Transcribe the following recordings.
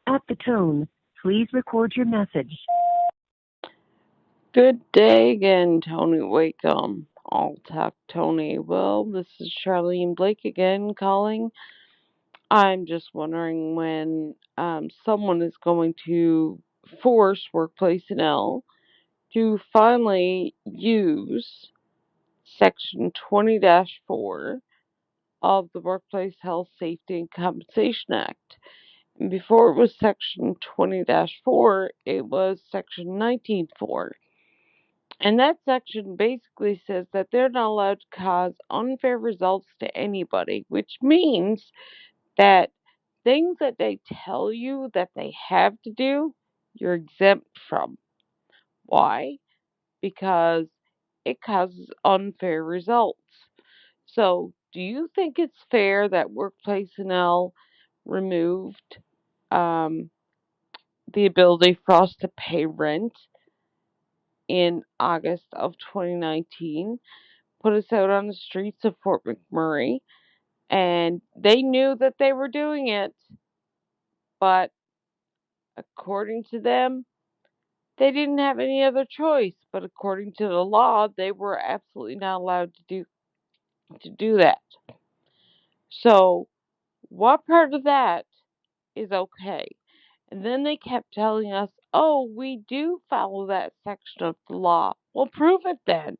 At the tone, please record your message. Good day again, Tony Wakeham. All Talk Tony. Well, this is Charlene Blake again calling. I'm just wondering when someone is going to force Workplace NL to finally use Section 20 4 of the Workplace Health, Safety, and Compensation Act. And before it was Section 20 4, it was Section 19-4. And that section basically says that they're not allowed to cause unfair results to anybody, which means that things that they tell you that they have to do, you're exempt from. Why? Because it causes unfair results. So, do you think it's fair that Workplace NL removed um, the ability for us to pay rent in August of 2019? Put us out on the streets of Fort McMurray, and they knew that they were doing it, but according to them, they didn't have any other choice. But according to the law, they were absolutely not allowed to do that. So, what part of that is okay? And then they kept telling us, "Oh, we do follow that section of the law." Well, prove it then.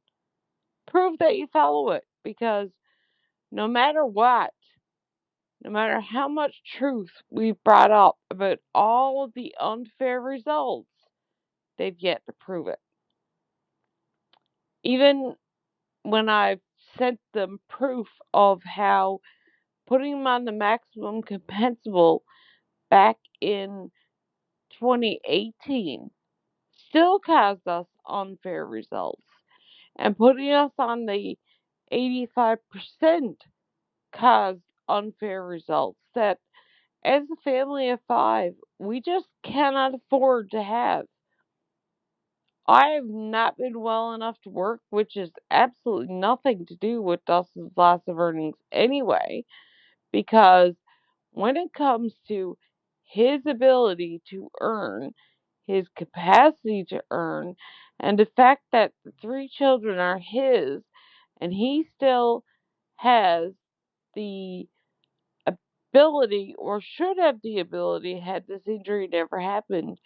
Prove that you follow it, because no matter what, no matter how much truth we've brought up about all of the unfair results, they've yet to prove it. Even when I've sent them proof of how putting them on the maximum compensable back in 2018 still caused us unfair results, and putting us on the 85% caused unfair results that, as a family of five, we just cannot afford to have. I have not been well enough to work, which is absolutely nothing to do with Dustin's loss of earnings anyway, because when it comes to his ability to earn, his capacity to earn, and the fact that the three children are his, and he still has the ability, or should have the ability, had this injury never happened,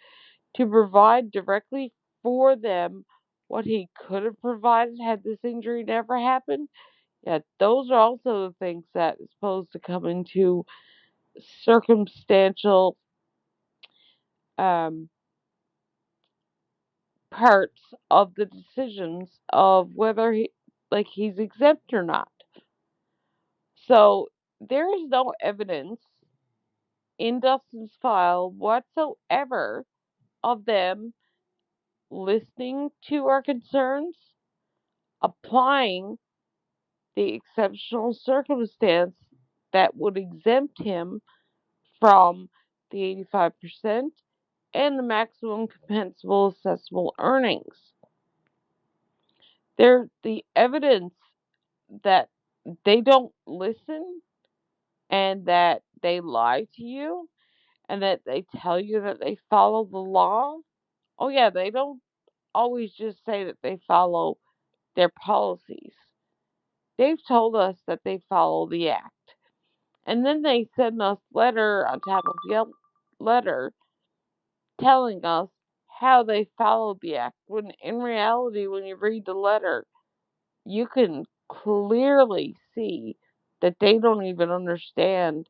to provide directly for them what he could have provided had this injury never happened. Yeah, those are also the things that is supposed to come into circumstantial um, parts of the decisions of whether he's exempt or not. So there is no evidence in Dustin's file whatsoever of them listening to our concerns, applying the exceptional circumstance that would exempt him from the 85% and the maximum compensable assessable earnings. The evidence that they don't listen, and that they lie to you, and that they tell you that they follow the law. Oh, yeah, they don't always just say that they follow their policies. They've told us that they follow the act. And then they send us letter on top of letter telling us how they followed the act. When in reality, when you read the letter, you can clearly see that they don't even understand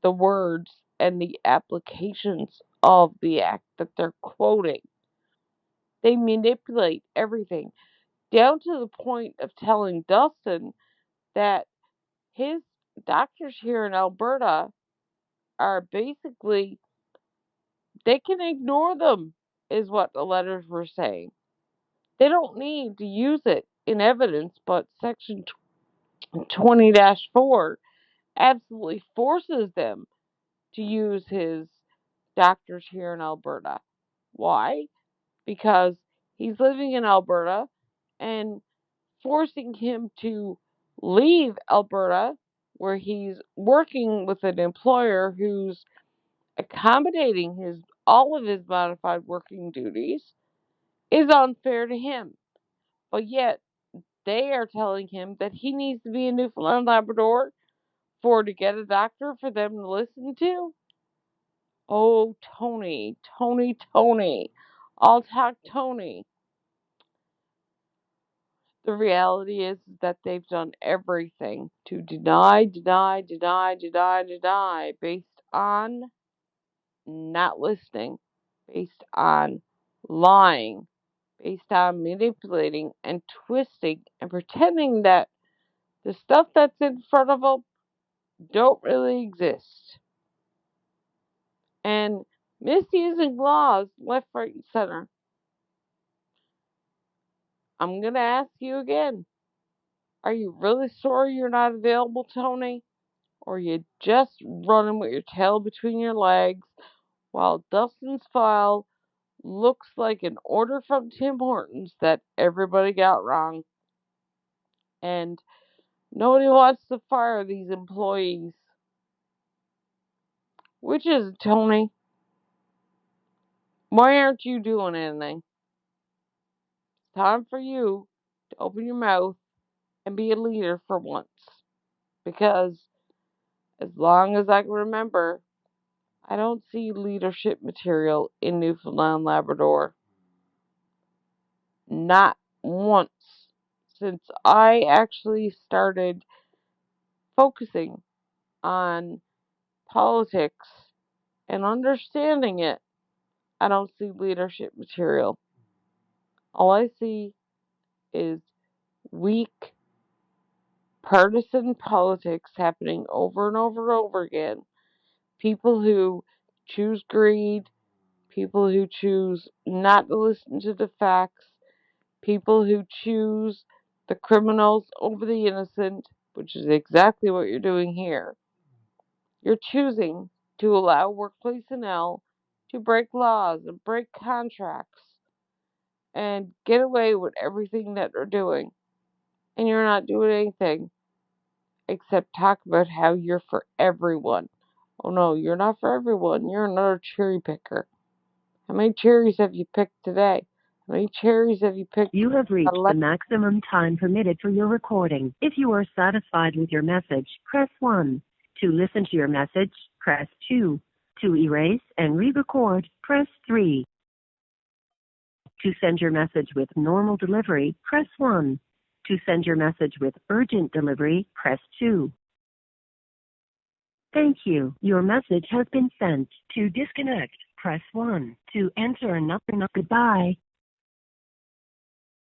the words and the applications of the act that they're quoting. They manipulate everything, down to the point of telling Dustin that his doctors here in Alberta are basically, they can ignore them, is what the letters were saying. They don't need to use it in evidence, but Section 20 4 absolutely forces them to use his doctors here in Alberta. Why? Because he's living in Alberta, and forcing him to leave Alberta, where he's working with an employer who's accommodating all of his modified working duties is unfair to him. But yet they are telling him that he needs to be a Newfoundland Labrador to get a doctor for them to listen to. Oh, Tony, Tony, Tony. I'll talk Tony. The reality is that they've done everything to deny based on not listening, based on lying, based on manipulating and twisting and pretending that the stuff that's in front of them don't really exist. And misusing laws left, right, and center. I'm going to ask you again. Are you really sorry you're not available, Tony? Or are you just running with your tail between your legs while Dustin's file looks like an order from Tim Hortons that everybody got wrong? And nobody wants to fire these employees. Which is it, Tony? Why aren't you doing anything? It's time for you to open your mouth and be a leader for once. Because as long as I can remember, I don't see leadership material in Newfoundland Labrador. Not once since I actually started focusing on politics and understanding it. I don't see leadership material. All I see is weak partisan politics happening over and over and over again. People who choose greed, people who choose not to listen to the facts, people who choose the criminals over the innocent, which is exactly what you're doing here. You're choosing to allow workplace personnel to break laws and break contracts and get away with everything that they're doing. And you're not doing anything except talk about how you're for everyone. Oh no, you're not for everyone. You're another cherry picker. How many cherries have you picked today? How many cherries have you picked? You have reached the maximum time permitted for your recording. If you are satisfied with your message, press 1. To listen to your message, press 2. To erase and re-record, press 3. To send your message with normal delivery, press 1. To send your message with urgent delivery, press 2. Thank you. Your message has been sent. To disconnect, press 1. To enter another, goodbye.